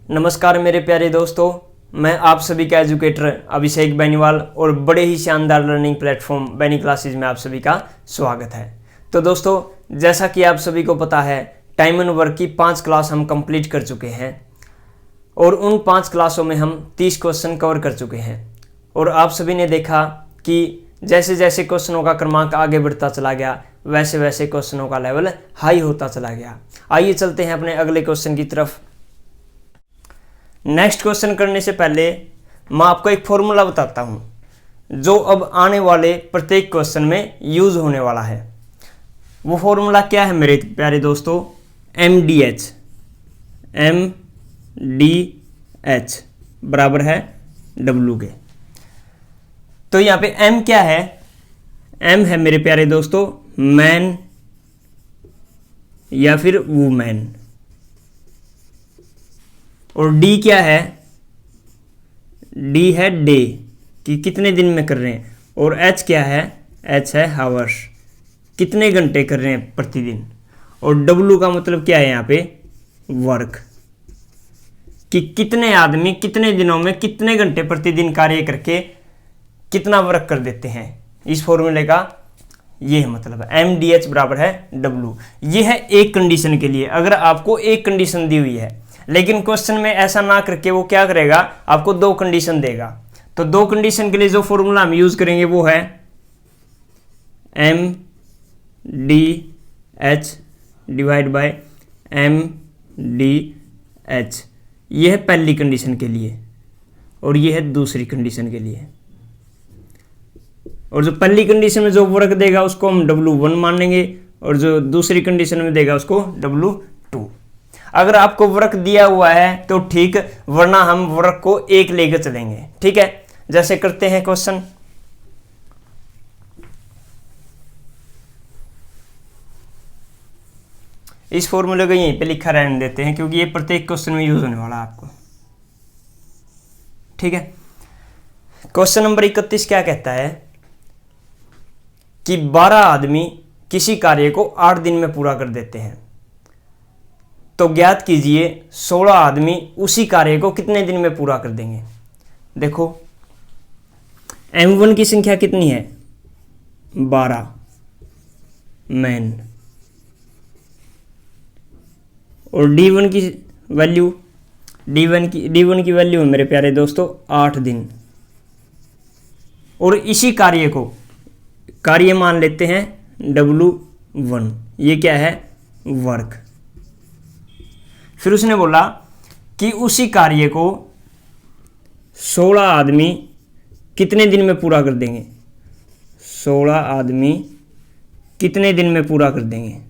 नमस्कार मेरे प्यारे दोस्तों, मैं आप सभी का एजुकेटर अभिषेक बेनीवाल और बड़े ही शानदार लर्निंग प्लेटफॉर्म बेनी क्लासेज में आप सभी का स्वागत है। तो दोस्तों, जैसा कि आप सभी को पता है, टाइम एंड वर्क की 5 क्लास हम कंप्लीट कर चुके हैं और उन 5 क्लासों में हम 30 क्वेश्चन कवर कर चुके हैं। और आप सभी ने देखा कि जैसे जैसे क्वेश्चनों का क्रमांक आगे बढ़ता चला गया, वैसे वैसे क्वेश्चनों का लेवल हाई होता चला गया। आइए चलते हैं अपने अगले क्वेश्चन की तरफ। नेक्स्ट क्वेश्चन करने से पहले मैं आपको एक फॉर्मूला बताता हूं जो अब आने वाले प्रत्येक क्वेश्चन में यूज होने वाला है। वो फॉर्मूला क्या है मेरे प्यारे दोस्तों? MDH बराबर है W के। तो यहाँ पे M क्या है? M है मेरे प्यारे दोस्तों मैन या फिर वुमेन, और D क्या है? D है डे, कि कितने दिन में कर रहे हैं, और H क्या है? H है हावर्स, कितने घंटे कर रहे हैं प्रतिदिन, और W का मतलब क्या है यहाँ पे? वर्क, कि कितने आदमी कितने दिनों में कितने घंटे प्रतिदिन कार्य करके कितना वर्क कर देते हैं। इस फॉर्मूले का ये है मतलब MDH बराबर है W। ये है एक कंडीशन के लिए, अगर आपको एक कंडीशन दी हुई है, लेकिन क्वेश्चन में ऐसा ना करके वो क्या करेगा, आपको 2 कंडीशन देगा। तो 2 कंडीशन के लिए जो फॉर्मूला हम यूज करेंगे वो है MDH डिवाइड बाय MDH। ये है पहली कंडीशन के लिए और ये है दूसरी कंडीशन के लिए। और जो पहली कंडीशन में जो वर्क देगा उसको हम W1 मानेंगे और जो दूसरी कंडीशन में देगा उसको W2। अगर आपको वर्क दिया हुआ है तो ठीक, वरना हम वर्क को 1 लेकर चलेंगे। ठीक है, जैसे करते हैं क्वेश्चन। इस फॉर्मूले को यहीं पे लिखा रहने देते हैं क्योंकि ये प्रत्येक क्वेश्चन में यूज होने वाला है आपको। ठीक है, क्वेश्चन नंबर 31 क्या कहता है कि 12 आदमी किसी कार्य को 8 दिन में पूरा कर देते हैं, तो ज्ञात कीजिए 16 आदमी उसी कार्य को कितने दिन में पूरा कर देंगे। देखो M1 की संख्या कितनी है? 12 मैन, और D1 की वैल्यू D1 की वैल्यू है मेरे प्यारे दोस्तों 8 दिन। और इसी कार्य मान लेते हैं W1। ये क्या है? वर्क। फिर उसने बोला कि उसी कार्य को 16 आदमी कितने दिन में पूरा कर देंगे। 16 आदमी कितने दिन में पूरा कर देंगे,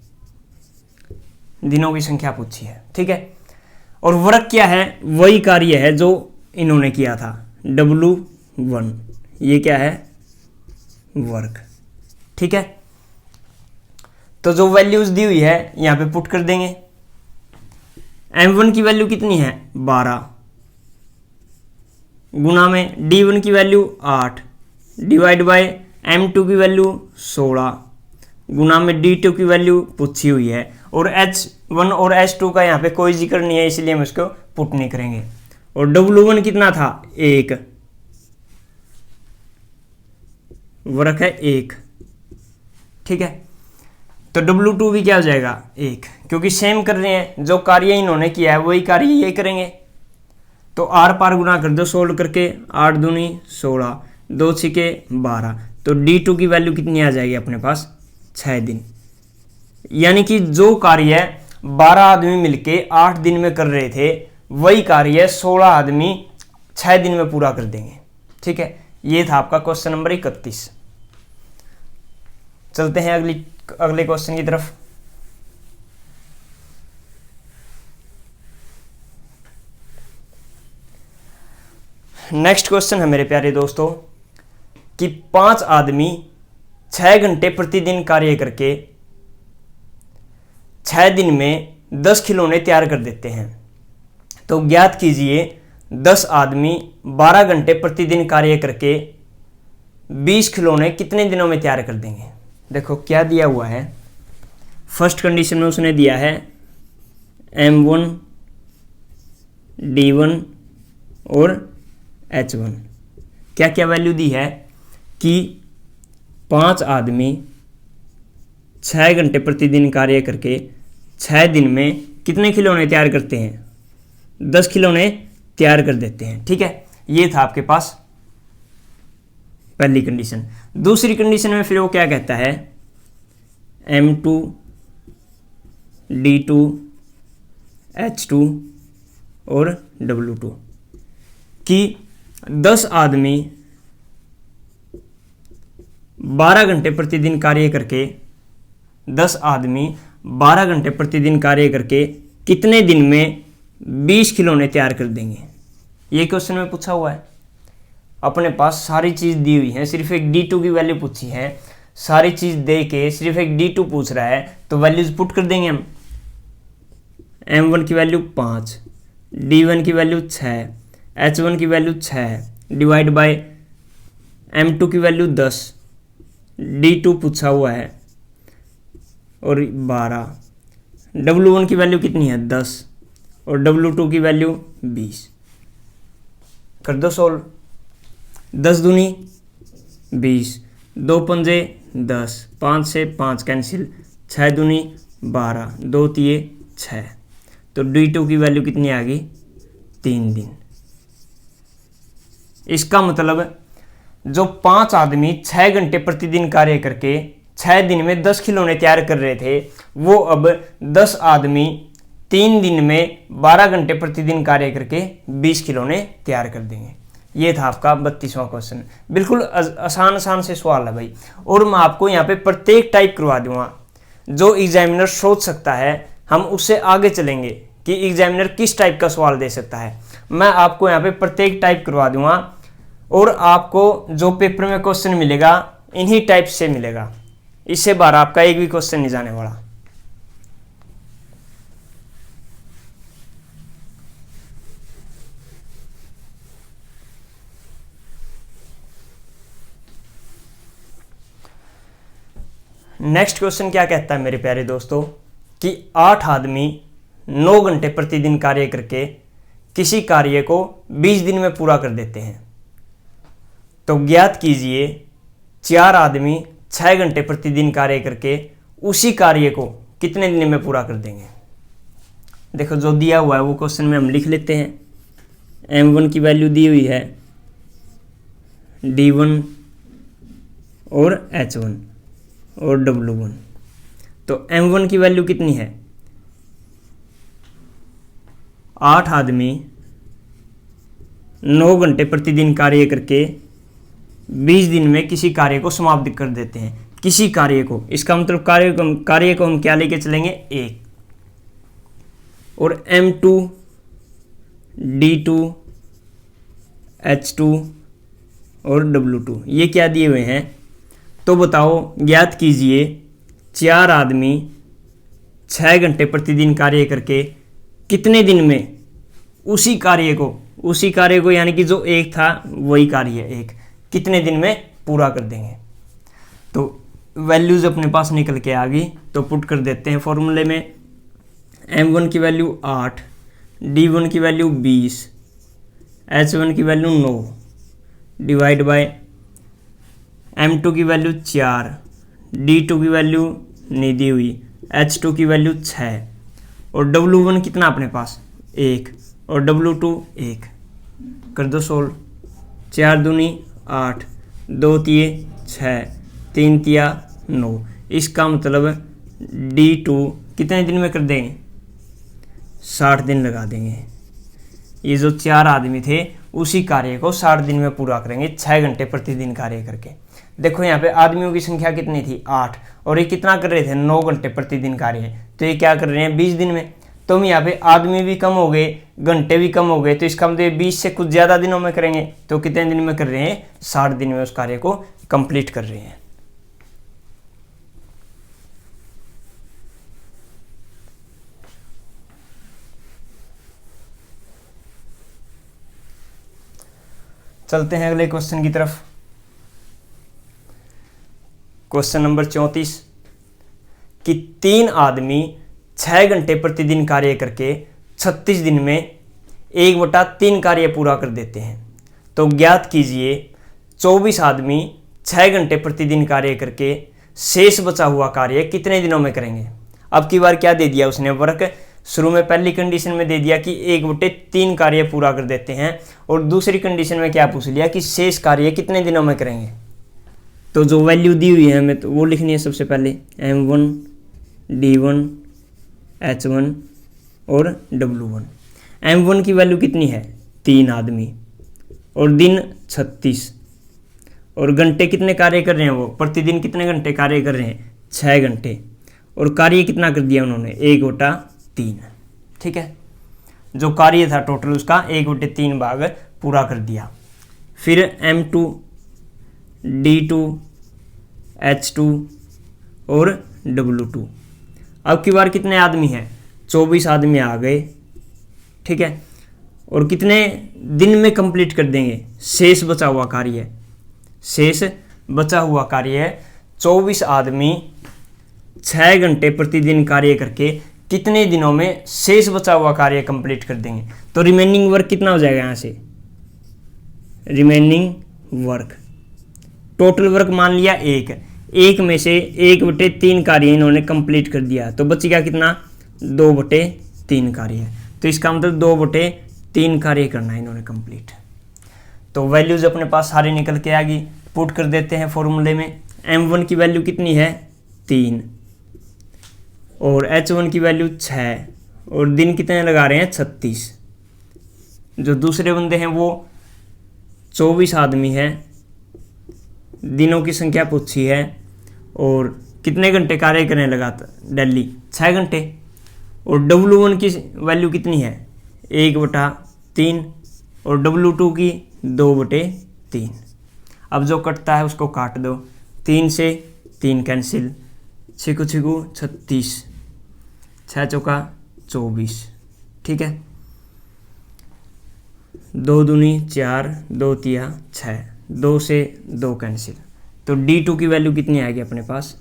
दिनों की संख्या पूछी है। ठीक है, और वर्क क्या है? वही कार्य है जो इन्होंने किया था, W1। ये क्या है? वर्क। ठीक है, तो जो वैल्यूज दी हुई है यहां पे पुट कर देंगे। M1 की वैल्यू कितनी है? 12 गुना में D1 की वैल्यू 8 डिवाइड बाय M2 की वैल्यू 16 गुना में D2 की वैल्यू पूछी हुई है, और H1 और H2 का यहाँ पे कोई जिक्र नहीं है, इसलिए हम इसको पुट नहीं करेंगे। और W1 कितना था? 1, वर्क है 1। ठीक है, तो W2 भी क्या हो जाएगा? 1, क्योंकि सेम कर रहे हैं, जो कार्य इन्होंने किया है वही कार्य ये करेंगे। तो आर पार गुना कर दो सोल्व करके, 8 दूनी 16, 2 छिके 12, तो D2 की वैल्यू कितनी आ जाएगी अपने पास? 6 दिन। यानी कि जो कार्य 12 आदमी मिलके 8 दिन में कर रहे थे, वही कार्य 16 आदमी 6 दिन में पूरा कर देंगे। ठीक है, ये था आपका क्वेश्चन नंबर 31। चलते हैं अगले क्वेश्चन की तरफ। नेक्स्ट क्वेश्चन है मेरे प्यारे दोस्तों कि 5 आदमी 6 घंटे प्रतिदिन कार्य करके 6 दिन में 10 खिलौने तैयार कर देते हैं, तो ज्ञात कीजिए 10 आदमी 12 घंटे प्रतिदिन कार्य करके 20 खिलौने कितने दिनों में तैयार कर देंगे। देखो क्या दिया हुआ है, फर्स्ट कंडीशन में उसने दिया है M1 D1 और H1। क्या क्या वैल्यू दी है कि 5 आदमी 6 घंटे प्रतिदिन कार्य करके 6 दिन में कितने खिलौने तैयार करते हैं? 10 खिलौने तैयार कर देते हैं। ठीक है, ये था आपके पास पहली कंडीशन। दूसरी कंडीशन में फिर वो क्या कहता है, M2 D2 H2 और W2 कि 10 आदमी 12 घंटे प्रतिदिन कार्य करके 10 आदमी 12 घंटे प्रतिदिन कार्य करके कितने दिन में 20 खिलौने तैयार कर देंगे? ये क्वेश्चन में पूछा हुआ है। अपने पास सारी चीज़ दी हुई है, सिर्फ एक D2 की वैल्यू पूछी है। सारी चीज़ दे के सिर्फ एक D2 पूछ रहा है, तो वैल्यूज पुट कर देंगे हम। M1 की वैल्यू 5, D1 की वैल्यू 6, H1 की वैल्यू 6 डिवाइड बाय M2 की वैल्यू 10, D2 पूछा हुआ है और 12, W1 की वैल्यू कितनी है 10 और W2 की वैल्यू 20। कर दो सोल्व। 10 दूनी 20, 2 पंजे 10, 5 से 5 कैंसिल, 6 दूनी 12, 2 तिये 6, तो D2 की वैल्यू कितनी आ गई? 3 दिन। इसका मतलब जो 5 आदमी 6 घंटे प्रतिदिन कार्य करके 6 दिन में 10 खिलौने तैयार कर रहे थे, वो अब 10 आदमी 3 दिन में 12 घंटे प्रतिदिन कार्य करके 20 खिलौने तैयार कर देंगे। ये था आपका 32वां क्वेश्चन। बिल्कुल आसान से सवाल है भाई, और मैं आपको यहाँ पे प्रत्येक टाइप करवा दूंगा जो एग्जामिनर सोच सकता है। हम उससे आगे चलेंगे कि एग्जामिनर किस टाइप का सवाल दे सकता है। मैं आपको यहाँ पे प्रत्येक टाइप करवा दूंगा और आपको जो पेपर में क्वेश्चन मिलेगा इन्हीं टाइप से मिलेगा। इससे बाहर आपका एक भी क्वेश्चन नहीं जाने वाला। नेक्स्ट क्वेश्चन क्या कहता है मेरे प्यारे दोस्तों कि 8 आदमी 9 घंटे प्रतिदिन कार्य करके किसी कार्य को 20 दिन में पूरा कर देते हैं, तो ज्ञात कीजिए 4 आदमी 6 घंटे प्रतिदिन कार्य करके उसी कार्य को कितने दिन में पूरा कर देंगे। देखो जो दिया हुआ है वो क्वेश्चन में हम लिख लेते हैं। M1 की वैल्यू दी हुई है D1 और H1 और W1, तो M1 की वैल्यू कितनी है? 8 आदमी 9 घंटे प्रतिदिन कार्य करके 20 दिन में किसी कार्य को समाप्त कर देते हैं। किसी कार्य को, इसका मतलब कार्य को हम क्या लेके चलेंगे? 1। और M2 D2 H2 और W2 ये क्या दिए हुए हैं? तो बताओ, ज्ञात कीजिए 4 आदमी 6 घंटे प्रतिदिन कार्य करके कितने दिन में उसी कार्य को यानी कि जो एक था वही कार्य एक कितने दिन में पूरा कर देंगे। तो वैल्यूज अपने पास निकल के आ गई, तो पुट कर देते हैं फॉर्मूले में। M1 की वैल्यू 8, D1 की वैल्यू 20, H1 की वैल्यू 9 डिवाइड बाय M2 की वैल्यू 4, D2 की वैल्यू नहीं दी हुई, H2 की वैल्यू 6 और W1 कितना अपने पास? 1 और W2 1। कर दो सोल्व। 4 दूनी 8, 2 तिये 6, 3 तिया 9। इसका मतलब D2 कितने दिन में कर देंगे? 60 दिन लगा देंगे। ये जो 4 आदमी थे उसी कार्य को 60 दिन में पूरा करेंगे 6 घंटे प्रतिदिन कार्य करके। देखो यहाँ पे आदमियों की संख्या कितनी थी? 8, और ये कितना कर रहे थे? 9 घंटे प्रतिदिन कार्य। तो ये क्या कर रहे हैं? 20 दिन में। तो हम यहाँ पे आदमी भी कम हो गए, घंटे भी कम हो गए, तो इसका मतलब 20 से कुछ ज़्यादा दिनों में करेंगे। तो कितने दिन में कर रहे हैं? 60 दिन में उस कार्य को कंप्लीट कर रहे हैं। चलते हैं अगले क्वेश्चन की तरफ। क्वेश्चन नंबर 34 कि 3 आदमी 6 घंटे प्रतिदिन कार्य करके 36 दिन में 1/3 कार्य पूरा कर देते हैं। तो ज्ञात कीजिए 24 आदमी 6 घंटे प्रतिदिन कार्य करके शेष बचा हुआ कार्य कितने दिनों में करेंगे। अब की बार क्या दे दिया उसने वर्क, शुरू में पहली कंडीशन में दे दिया कि 1/3 कार्य पूरा कर देते हैं, और दूसरी कंडीशन में क्या पूछ लिया कि शेष कार्य कितने दिनों में करेंगे। तो जो वैल्यू दी हुई है हमें तो वो लिखनी है सबसे पहले, M1 D1 H1 और W1। M1 की वैल्यू कितनी है 3 आदमी, और दिन 36, और घंटे कितने कार्य कर रहे हैं, वो प्रतिदिन कितने घंटे कार्य कर रहे हैं 6 घंटे, और कार्य कितना कर दिया उन्होंने 1/3। ठीक है, जो कार्य था टोटल उसका 1/3 भाग पूरा कर दिया। फिर M2 D2 H2 और W2। अब की बार कितने आदमी हैं 24 आदमी आ गए। ठीक है, और कितने दिन में कंप्लीट कर देंगे शेष बचा हुआ कार्य, शेष बचा हुआ कार्य 24 आदमी 6 घंटे प्रतिदिन कार्य करके कितने दिनों में शेष बचा हुआ कार्य कंप्लीट कर देंगे। तो रिमेनिंग वर्क कितना हो जाएगा यहाँ से, रिमेनिंग वर्क, टोटल वर्क मान लिया 1 में से 1/3 कार्य इन्होंने कंप्लीट कर दिया, तो बचेगा कितना 2/3 कार्य। तो इसका मतलब 2/3 कार्य करना है इन्होंने कंप्लीट। तो वैल्यूज अपने पास सारी निकल के आ गई, पुट कर देते हैं फॉर्मूले में। M1 की वैल्यू कितनी है 3, और H1 की वैल्यू 6, और दिन कितने लगा रहे हैं 36। जो दूसरे बंदे हैं वो 24 आदमी है, दिनों की संख्या पूछी है, और कितने घंटे कार्य करने लगा डेली 6 घंटे, और W1 की वैल्यू कितनी है 1/3, और W2 की 2/3। अब जो कटता है उसको काट दो, 3 से 3 कैंसिल, 6 को 36, 6 चौका 24। ठीक है, 2 दूनी 4, 2 तिया 6, 2 से 2 कैंसिल। तो D2 की वैल्यू कितनी आएगी अपने पास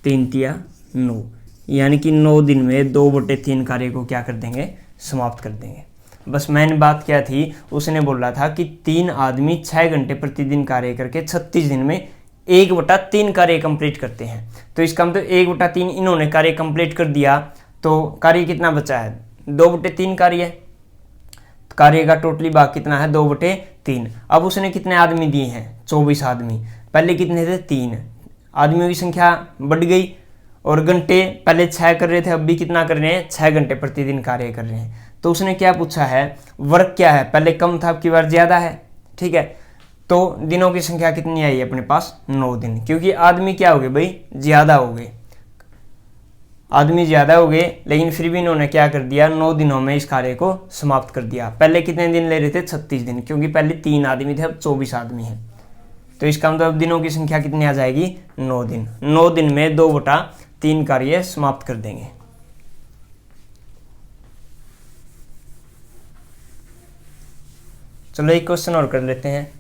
3 तिया 9, यानी कि 9 दिन में 2/3 कार्य को क्या कर देंगे, समाप्त कर देंगे। बस मैंने बात क्या थी, उसने बोला था कि 3 आदमी 6 घंटे प्रतिदिन कार्य करके 36 दिन में 1/3 कार्य कंप्लीट करते हैं। तो इसका मतलब 1/3 इन्होंने कार्य कंप्लीट कर दिया, तो कार्य कितना बचा है 2/3 कार्य। कार्य का टोटली भाग कितना है 2/3। अब उसने कितने आदमी दिए हैं 24 आदमी, पहले कितने थे 3, आदमियों की संख्या बढ़ गई, और घंटे पहले 6 कर रहे थे, अब भी कितना कर रहे हैं 6 घंटे प्रतिदिन कार्य कर रहे हैं। तो उसने क्या पूछा है वर्क क्या है, पहले कम था अब की बार ज़्यादा है। ठीक है, तो दिनों की संख्या कितनी आई अपने पास 9 दिन, क्योंकि आदमी क्या हो गए भाई ज़्यादा हो गए, आदमी ज़्यादा हो गए, लेकिन फिर भी इन्होंने क्या कर दिया 9 दिनों में इस कार्य को समाप्त कर दिया। पहले कितने दिन ले रहे थे 36 दिन, क्योंकि पहले 3 आदमी थे अब 24 आदमी हैं। तो इसका मतलब दिनों की संख्या कितनी आ जाएगी 9 दिन। 9 दिन में 2/3 कार्य समाप्त कर देंगे। चलो एक क्वेश्चन और कर लेते हैं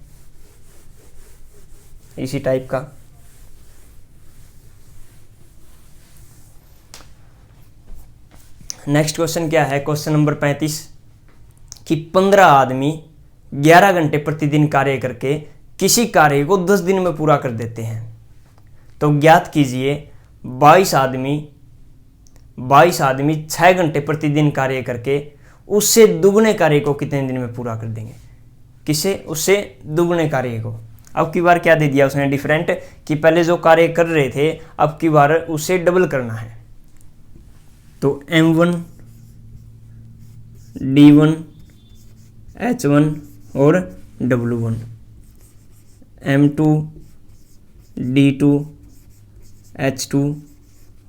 इसी टाइप का। नेक्स्ट क्वेश्चन क्या है, क्वेश्चन नंबर 35 कि 15 आदमी 11 घंटे प्रतिदिन कार्य करके किसी कार्य को 10 दिन में पूरा कर देते हैं। तो ज्ञात कीजिए 22 आदमी 6 घंटे प्रतिदिन कार्य करके उससे दुगने कार्य को कितने दिन में पूरा कर देंगे। किसे, उससे दुगने कार्य को। अब की बार क्या दे दिया उसने डिफरेंट, कि पहले जो कार्य कर रहे थे अब की बार उससे डबल करना है। तो M1 D1 H1 और W1, M2 D2 H2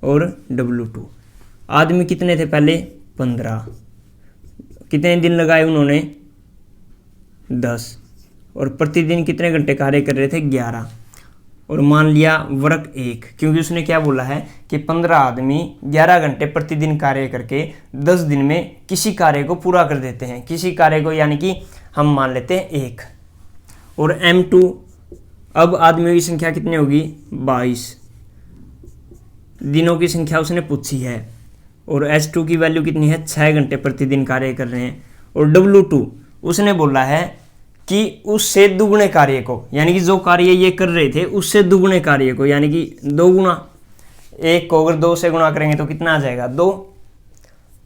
और W2। आदमी कितने थे पहले 15, कितने दिन लगाए उन्होंने 10, और प्रतिदिन कितने घंटे कार्य कर रहे थे 11, और मान लिया वर्क 1, क्योंकि उसने क्या बोला है कि 15 आदमी 11 घंटे प्रतिदिन कार्य करके 10 दिन में किसी कार्य को पूरा कर देते हैं। किसी कार्य को यानी कि हम मान लेते हैं 1, और M2 अब आदमियों की संख्या कितनी होगी 22, दिनों की संख्या उसने पूछी है, और H2 की वैल्यू कितनी है 6 घंटे प्रतिदिन कार्य कर रहे हैं, और W2 उसने बोला है कि उससे दुगने कार्य को, यानी कि जो कार्य ये कर रहे थे उससे दुगने कार्य को, यानी कि 2 गुना, 1 को अगर 2 से गुणा करेंगे तो कितना आ जाएगा 2।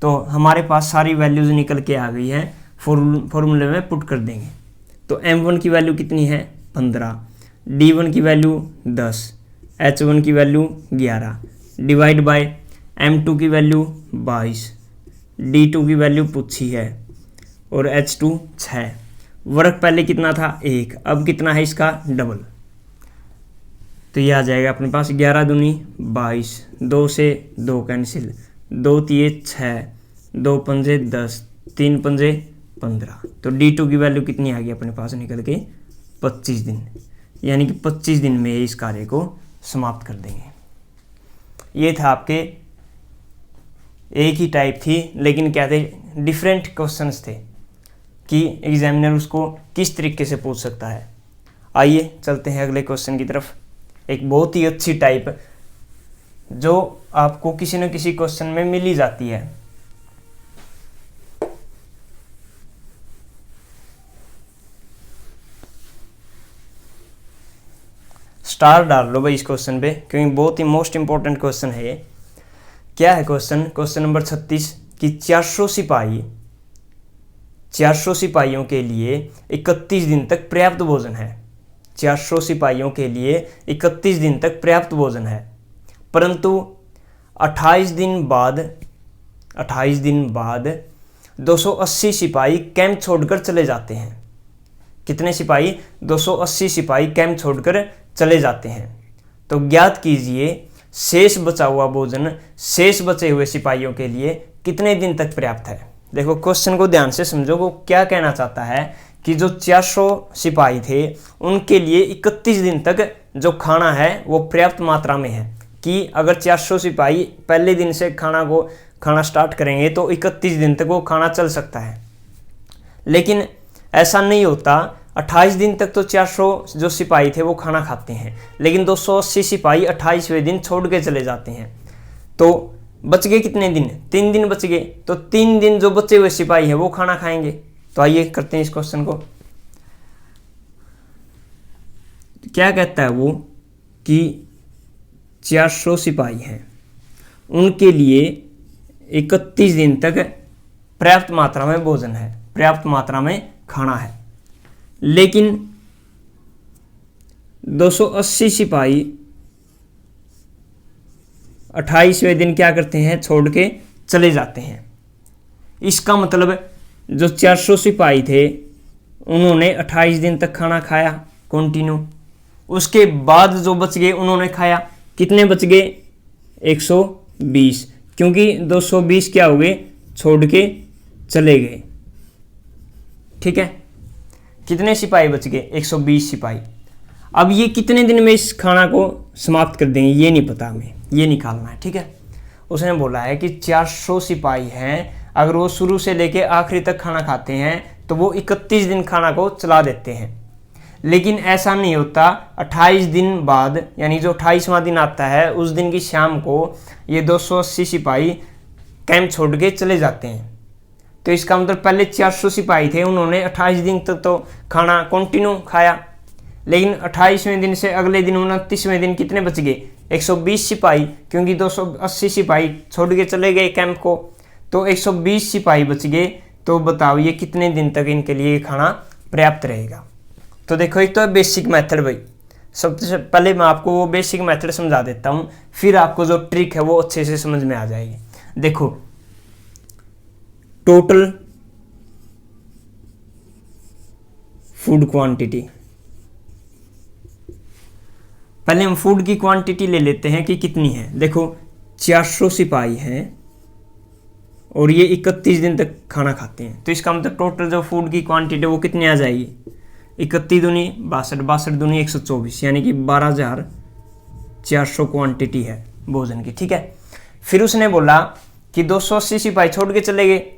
तो हमारे पास सारी वैल्यूज निकल के आ गई है, फॉर्मूले में पुट कर देंगे। तो M1 की वैल्यू कितनी है 15, D1 की वैल्यू 10, H1 की वैल्यू 11 डिवाइड बाय M2 की वैल्यू 22, D2 की वैल्यू पूछी है और H2 6। वर्क पहले कितना था 1, अब कितना है इसका डबल। तो ये आ जाएगा अपने पास 11 दूनी 22, 2 से 2 कैंसिल, 2 तिये 6, 2 पंजे 10, 3 पंजे 15। तो D2 की वैल्यू कितनी आ गई अपने पास निकल के 25 दिन, यानी कि 25 दिन में इस कार्य को समाप्त कर देंगे। ये था आपके एक ही टाइप थी, लेकिन क्या थे डिफरेंट क्वेश्चंस थे कि एग्जामिनर उसको किस तरीके से पूछ सकता है। आइए चलते हैं अगले क्वेश्चन की तरफ। एक बहुत ही अच्छी टाइप जो आपको किसी न किसी क्वेश्चन में मिल ही जाती है। स्टार डाल लो भाई इस क्वेश्चन पे, क्योंकि बहुत ही मोस्ट इंपॉर्टेंट क्वेश्चन है ये। क्या है क्वेश्चन नंबर 36 कि 400 सिपाहियों के लिए 31 दिन तक पर्याप्त भोजन है। 400 सिपाहियों के लिए 31 दिन तक पर्याप्त भोजन है, परंतु 28 दिन बाद 280 सिपाही कैंप छोड़कर चले जाते हैं। कितने सिपाही? 280 सिपाही कैंप छोड़कर चले जाते हैं। तो ज्ञात कीजिए शेष बचा हुआ भोजन शेष बचे हुए सिपाहियों के लिए कितने दिन तक पर्याप्त है। देखो क्वेश्चन को ध्यान से समझो, वो क्या कहना चाहता है कि जो 400 सिपाही थे उनके लिए 31 दिन तक जो खाना है वो पर्याप्त मात्रा में है, कि अगर 400 सिपाही पहले दिन से खाना स्टार्ट करेंगे तो 31 दिन तक वो खाना चल सकता है। लेकिन ऐसा नहीं होता, 28 दिन तक तो 400 जो सिपाही थे वो खाना खाते हैं, लेकिन 280 सिपाही 28वें दिन छोड़ के चले जाते हैं। तो बच गए कितने दिन? 3 दिन बच गए। तो 3 दिन जो बचे हुए सिपाही हैं वो खाना खाएंगे। तो आइए करते हैं इस क्वेश्चन को। क्या कहता है वो कि 400 सिपाही हैं, उनके लिए 31 दिन तक पर्याप्त मात्रा में भोजन है, पर्याप्त मात्रा में खाना है, लेकिन 280 सिपाही 28वें दिन क्या करते हैं? छोड़ के चले जाते हैं। इसका मतलब जो 400 सिपाही थे उन्होंने 28 दिन तक खाना खाया कंटिन्यू, उसके बाद जो बच गए उन्होंने खाया। कितने बच गए? 120, क्योंकि 220 क्या हो गए? छोड़ के चले गए। ठीक है, कितने सिपाही बच गए? 120 सिपाही। अब ये कितने दिन में इस खाना को समाप्त कर देंगे ये नहीं पता हमें, ये निकालना है। ठीक है, उसने बोला है कि 400 सिपाही हैं, अगर वो शुरू से लेके आखिरी तक खाना खाते हैं तो वो 31 दिन खाना को चला देते हैं। लेकिन ऐसा नहीं होता, 28 दिन बाद यानी जो 28वां दिन आता है उस दिन की शाम को ये 280 सिपाही कैंप छोड़ के चले जाते हैं। तो इसका मतलब पहले 400 सिपाही थे, उन्होंने 28 दिन तक तो खाना कंटिन्यू खाया, लेकिन 28वें दिन से अगले दिन 29वें दिन कितने बच गए? 120 सिपाही, क्योंकि 280 सिपाही छोड़ के चले गए कैंप को, तो 120 सिपाही बच गए। तो बताओ ये कितने दिन तक इनके लिए खाना पर्याप्त रहेगा। तो देखो एक तो बेसिक मेथड भाई, सबसे पहले मैं आपको वो बेसिक मेथड समझा देता हूँ, फिर आपको जो ट्रिक है वो अच्छे से समझ में आ जाएगी। देखो टोटल फूड क्वांटिटी, पहले हम फूड की क्वांटिटी ले लेते हैं कि कितनी है। देखो 400 सिपाही हैं और ये 31 दिन तक खाना खाते हैं, तो इसका मतलब टोटल जो फूड की क्वांटिटी वो कितनी आ जाएगी? 31 दूनी 62, 62 दूनी 124, यानी कि 12,400 क्वांटिटी है भोजन की। ठीक है, फिर उसने बोला कि 280 सिपाही छोड़ के चले गए,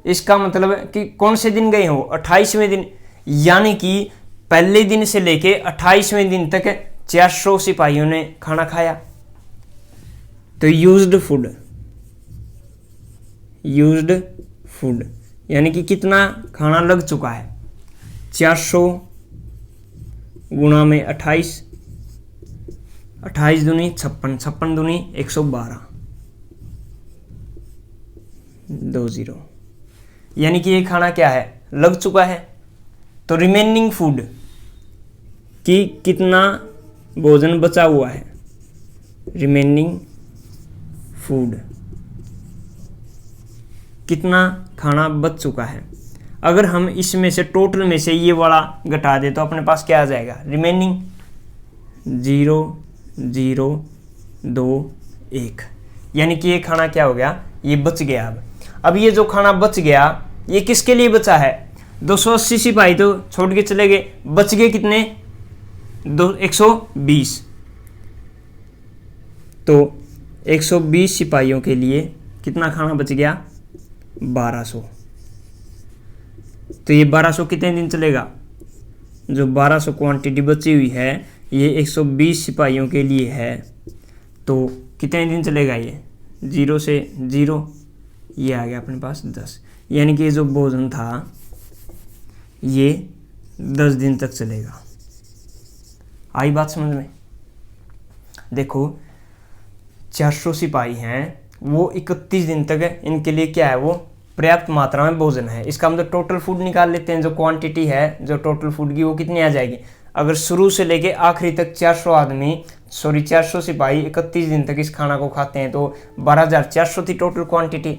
इसका मतलब कि कौन से दिन गए हो? 28वें दिन, यानी कि पहले दिन से लेके 28वें दिन तक 400 सिपाहियों ने खाना खाया। तो यूज्ड फूड यानी कि कितना खाना लग चुका है। 400 गुणा में 28, 28 दूनी 56, 56 दूनी 112, 20, यानी कि ये खाना क्या है, लग चुका है। तो रिमेनिंग फूड कि कितना भोजन बचा हुआ है, रिमेनिंग फूड कितना खाना बच चुका है। अगर हम इसमें से टोटल में से ये वाला घटा दे तो अपने पास क्या आ जाएगा, रिमेनिंग 0 0 2 1, यानी कि ये खाना क्या हो गया, ये बच गया। अब ये जो खाना बच गया ये किसके लिए बचा है, 280 सिपाही तो छोड़ के चले गए, बच गए कितने, 120। तो 120 सिपाहियों के लिए कितना खाना बच गया, 1200। तो ये 1200 कितने दिन चलेगा, जो 1200 क्वांटिटी बची हुई है ये 120 सिपाहियों के लिए है, तो कितने दिन चलेगा, ये 0 से 0, ये आ गया अपने पास 10, यानी कि ये जो भोजन था ये 10 दिन तक चलेगा। आई बात समझ में। देखो 400 सिपाही हैं, वो 31 दिन तक इनके लिए क्या है, वो पर्याप्त मात्रा में भोजन है। इसका मतलब टोटल फूड निकाल लेते हैं, जो क्वांटिटी है जो टोटल फूड की वो कितनी आ जाएगी। अगर शुरू से लेके आखिरी तक 400 सिपाही 31 दिन तक इस खाना को खाते हैं तो 12,400 थी टोटल क्वांटिटी।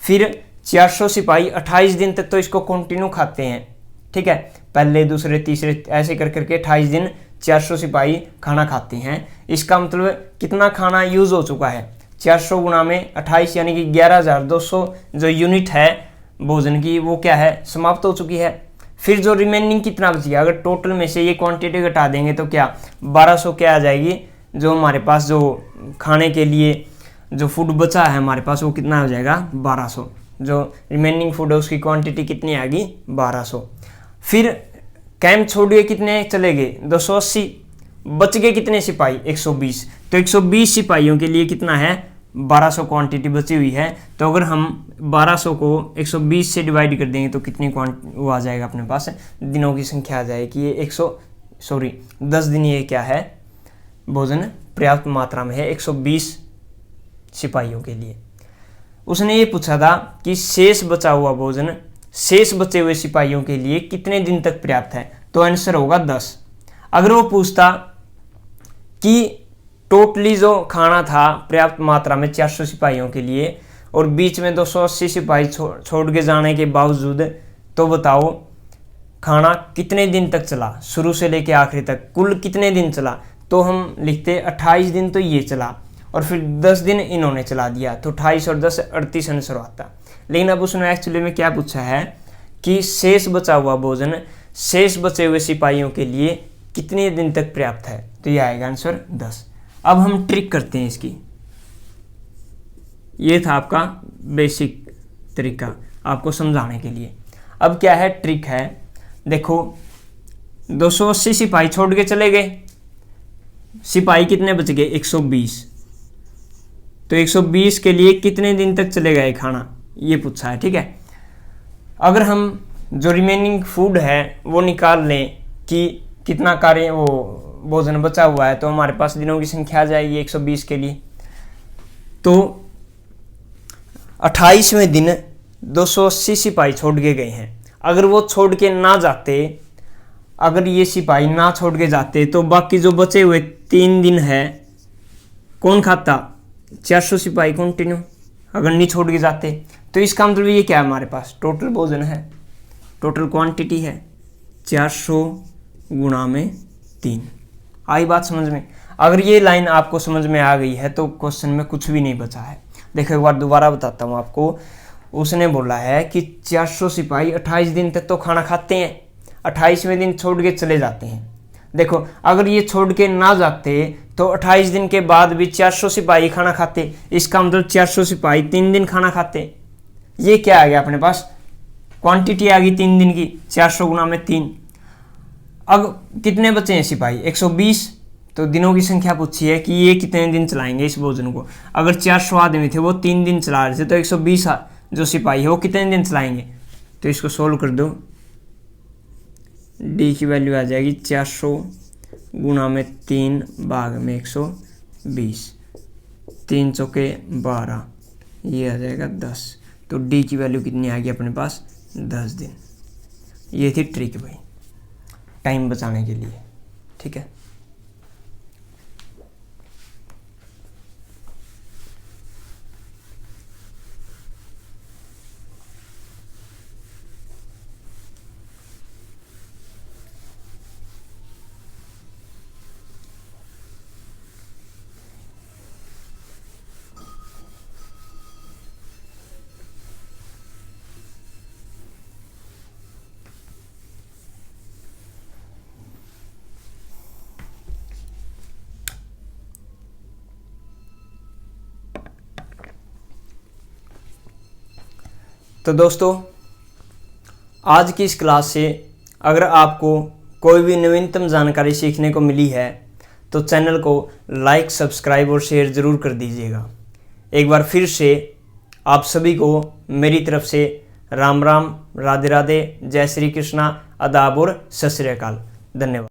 फिर 400 सिपाही 28 दिन तक तो इसको कंटिन्यू खाते हैं, ठीक है, पहले दूसरे तीसरे ऐसे कर करके 28 दिन 400 सिपाही खाना खाते हैं। इसका मतलब कितना खाना यूज हो चुका है, 400 गुणा में 28, यानी कि 11,200 जो यूनिट है भोजन की वो क्या है, समाप्त हो चुकी है। फिर जो रिमेनिंग कितना बच गया, अगर टोटल में से ये क्वांटिटी घटा देंगे तो क्या 1200 क्या आ जाएगी, जो हमारे पास जो खाने के लिए जो फूड बचा है हमारे पास वो कितना हो जाएगा, 1200। जो रिमेनिंग फूड है उसकी क्वांटिटी कितनी आ गई, 1200। फिर कैंप छोड़िए कितने चले गए, 280, बच गए कितने सिपाही, 120। तो 120 सिपाहियों के लिए कितना है, 1200 क्वांटिटी बची हुई है। तो अगर हम 1200 को 120 से डिवाइड कर देंगे तो कितनी वो आ जाएगा अपने पास, दिनों की संख्या आ जाएगी। ये 10 दिन ये क्या है, भोजन पर्याप्त मात्रा में है 120 सिपाहियों के लिए। उसने ये पूछा था कि शेष बचा हुआ भोजन शेष बचे हुए सिपाहियों के लिए कितने दिन तक पर्याप्त है, तो आंसर होगा 10। अगर वो पूछता कि टोटली जो खाना था पर्याप्त मात्रा में 400 सिपाहियों के लिए और बीच में 280 सिपाही छोड़ के जाने के बावजूद, तो बताओ खाना कितने दिन तक चला, शुरू से लेके आखिरी तक कुल कितने दिन चला, तो हम लिखते 28 दिन तो ये चला और फिर 10 दिन इन्होंने चला दिया, तो 28 और 10 38 आंसर आता। लेकिन अब उसने एक्चुअली में क्या पूछा है कि शेष बचा हुआ भोजन शेष बचे हुए सिपाहियों के लिए कितने दिन तक पर्याप्त है, तो ये आएगा आंसर 10। अब हम ट्रिक करते हैं इसकी। ये था आपका बेसिक तरीका आपको समझाने के लिए। अब क्या है ट्रिक है, देखो 280 सिपाही छोड़ के चले गए, सिपाही कितने बच गए, 120। तो 120 के लिए कितने दिन तक चलेगा ये खाना, ये पूछा है, ठीक है। अगर हम जो रिमेनिंग फूड है वो निकाल लें कि कितना कार्य वो भोजन बचा हुआ है, तो हमारे पास दिनों की संख्या आ जाएगी 120 के लिए। तो 28वें दिन 280 सिपाही छोड़ के गए हैं। अगर वो छोड़ के ना जाते, अगर ये सिपाही ना छोड़ के जाते तो बाकी जो बचे हुए 3 दिन है कौन खाता, 400 सिपाही कंटिन्यू, अगर नहीं छोड़ के जाते। तो इसका मतलब ये क्या है, हमारे पास टोटल भोजन है, टोटल क्वांटिटी है 400 गुणा में 3। आई बात समझ में। अगर ये लाइन आपको समझ में आ गई है तो क्वेश्चन में कुछ भी नहीं बचा है। देखो एक बार दोबारा बताता हूँ आपको। उसने बोला है कि 400 सिपाही 28 दिन तक तो खाना खाते हैं, 28वें दिन छोड़ के चले जाते हैं। देखो अगर ये छोड़ के ना जाते तो 28 दिन के बाद भी 400 सिपाही खाना खाते, इसका मतलब 400 सिपाही 3 दिन खाना खाते। ये क्या आ गया अपने पास, क्वांटिटी आ गई 3 दिन की, 400 गुना में 3। अब कितने बचे हैं सिपाही, 120। तो दिनों की संख्या पूछी है कि ये कितने दिन चलाएंगे इस भोजन को। अगर 400 आदमी थे वो 3 दिन चला रहे थे तो 120 जो सिपाही है वो कितने दिन चलाएंगे, तो इसको सोल्व कर दो। डी की वैल्यू आ जाएगी 400 गुणा में 3 भाग में 120, 3 चौके 12, ये आ जाएगा 10। तो डी की वैल्यू कितनी आ गई अपने पास? 10 दिन। ये थी ट्रिक भाई, टाइम बचाने के लिए। ठीक है, तो दोस्तों आज की इस क्लास से अगर आपको कोई भी नवीनतम जानकारी सीखने को मिली है तो चैनल को लाइक, सब्सक्राइब और शेयर ज़रूर कर दीजिएगा। एक बार फिर से आप सभी को मेरी तरफ से राम राम, राधे राधे, जय श्री कृष्णा, आदाब और सत श्री अकाल। धन्यवाद।